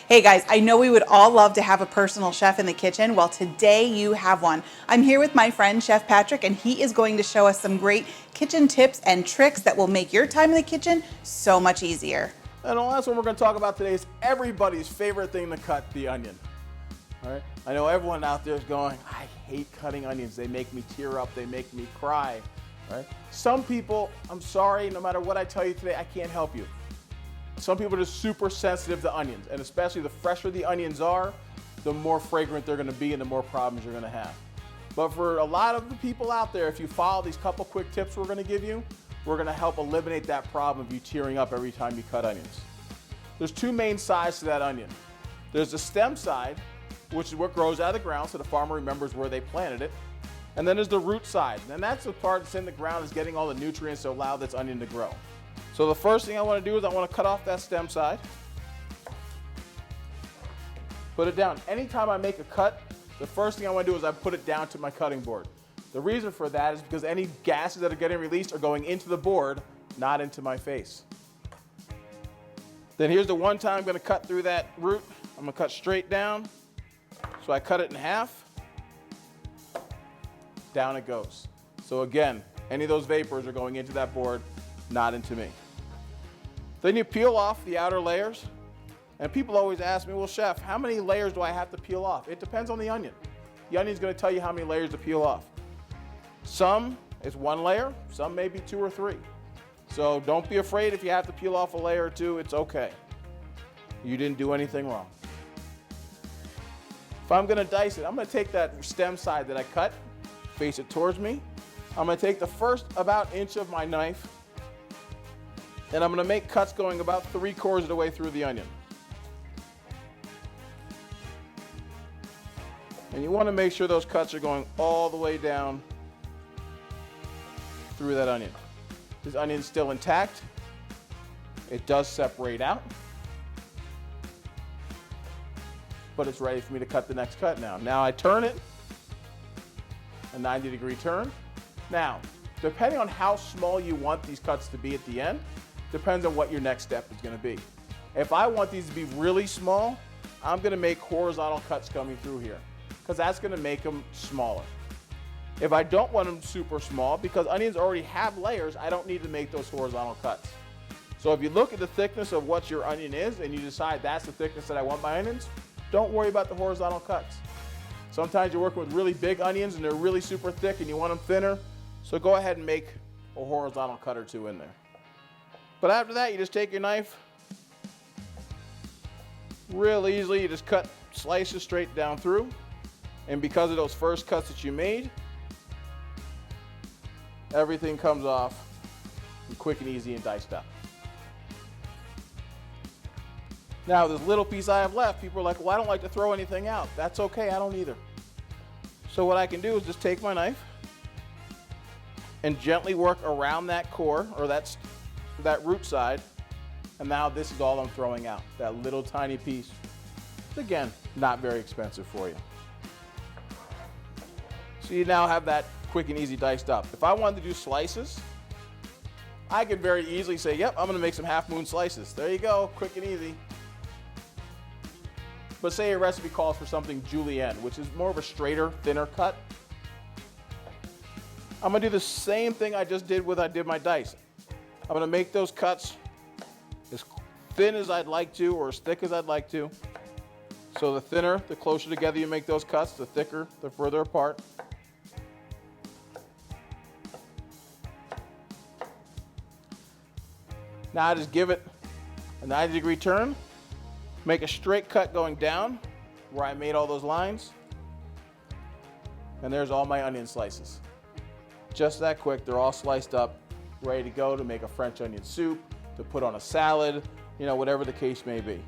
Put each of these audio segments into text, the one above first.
Hey guys, I know we would all love to have a personal chef in the kitchen. Well, today you have one. I'm here with my friend Chef Patrick, and he is going to show us some great kitchen tips and tricks that will make your time in the kitchen so much easier. And the last one we're going to talk about today is everybody's favorite thing to cut, the onion. All right? I know everyone out there is going, I hate cutting onions. They make me tear up. They make me cry. Right? Some people, I'm sorry, no matter what I tell you today, I can't help you. Some people are just super sensitive to onions, and especially the fresher the onions are, the more fragrant they're going to be and the more problems you're going to have. But for a lot of the people out there, if you follow these couple quick tips we're going to give you, we're going to help eliminate that problem of you tearing up every time you cut onions. There's two main sides to that onion. There's the stem side, which is what grows out of the ground, so the farmer remembers where they planted it. And then there's the root side, and that's the part that's in the ground that's getting all the nutrients to allow this onion to grow. So the first thing I want to do is I want to cut off that stem side. Put it down. Anytime I make a cut, the first thing I want to do is I put it down to my cutting board. The reason for that is because any gases that are getting released are going into the board, not into my face. Then here's the one time I'm going to cut through that root. I'm going to cut straight down. So I cut it in half. Down it goes. So again, any of those vapors are going into that board, not into me. Then you peel off the outer layers. And people always ask me, well, chef, how many layers do I have to peel off? It depends on the onion. The onion's going to tell you how many layers to peel off. Some is one layer, some may be two or three. So don't be afraid if you have to peel off a layer or two, it's okay. You didn't do anything wrong. If I'm going to dice it, I'm going to take that stem side that I cut, face it towards me. I'm going to take the first about inch of my knife, and I'm going to make cuts going about 3/4 of the way through the onion. And you want to make sure those cuts are going all the way down through that onion. This onion's still intact. It does separate out, but it's ready for me to cut the next cut now. Now I turn it, a 90-degree turn. Now, depending on how small you want these cuts to be at the end, depends on what your next step is going to be. If I want these to be really small, I'm going to make horizontal cuts coming through here, because that's going to make them smaller. If I don't want them super small, because onions already have layers, I don't need to make those horizontal cuts. So if you look at the thickness of what your onion is and you decide that's the thickness that I want my onions, don't worry about the horizontal cuts. Sometimes you're working with really big onions and they're really super thick and you want them thinner, so go ahead and make a horizontal cut or two in there. But after that, you just take your knife, real easily, you just cut slices straight down through. And because of those first cuts that you made, everything comes off quick and easy and diced up. Now, this little piece I have left, people are like, well, I don't like to throw anything out. That's okay, I don't either. So what I can do is just take my knife and gently work around that core, or that root side, and now this is all I'm throwing out, that little tiny piece. Again, not very expensive for you. So you now have that quick and easy diced up. If I wanted to do slices, I could very easily say, yep, I'm going to make some half-moon slices. There you go, quick and easy. But say your recipe calls for something julienne, which is more of a straighter, thinner cut. I'm going to do the same thing I just did when I did my dice. I'm going to make those cuts as thin as I'd like to, or as thick as I'd like to. So the thinner, the closer together you make those cuts, the thicker, the further apart. Now I just give it a 90-degree turn, make a straight cut going down where I made all those lines, and there's all my onion slices. Just that quick, they're all sliced up, ready to go to make a French onion soup, to put on a salad, whatever the case may be.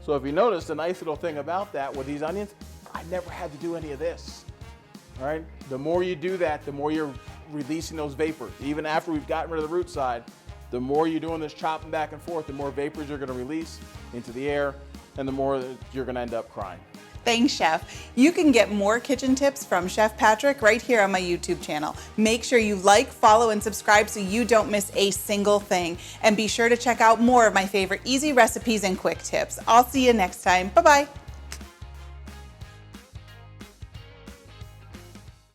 So if you notice, the nice little thing about that with these onions, I never had to do any of this. All right? The more you do that, the more you're releasing those vapors. Even after we've gotten rid of the root side, the more you're doing this chopping back and forth, the more vapors you're going to release into the air, and the more that you're going to end up crying. Thanks, Chef. You can get more kitchen tips from Chef Patrick right here on my YouTube channel. Make sure you like, follow, and subscribe so you don't miss a single thing. And be sure to check out more of my favorite easy recipes and quick tips. I'll see you next time. Bye-bye.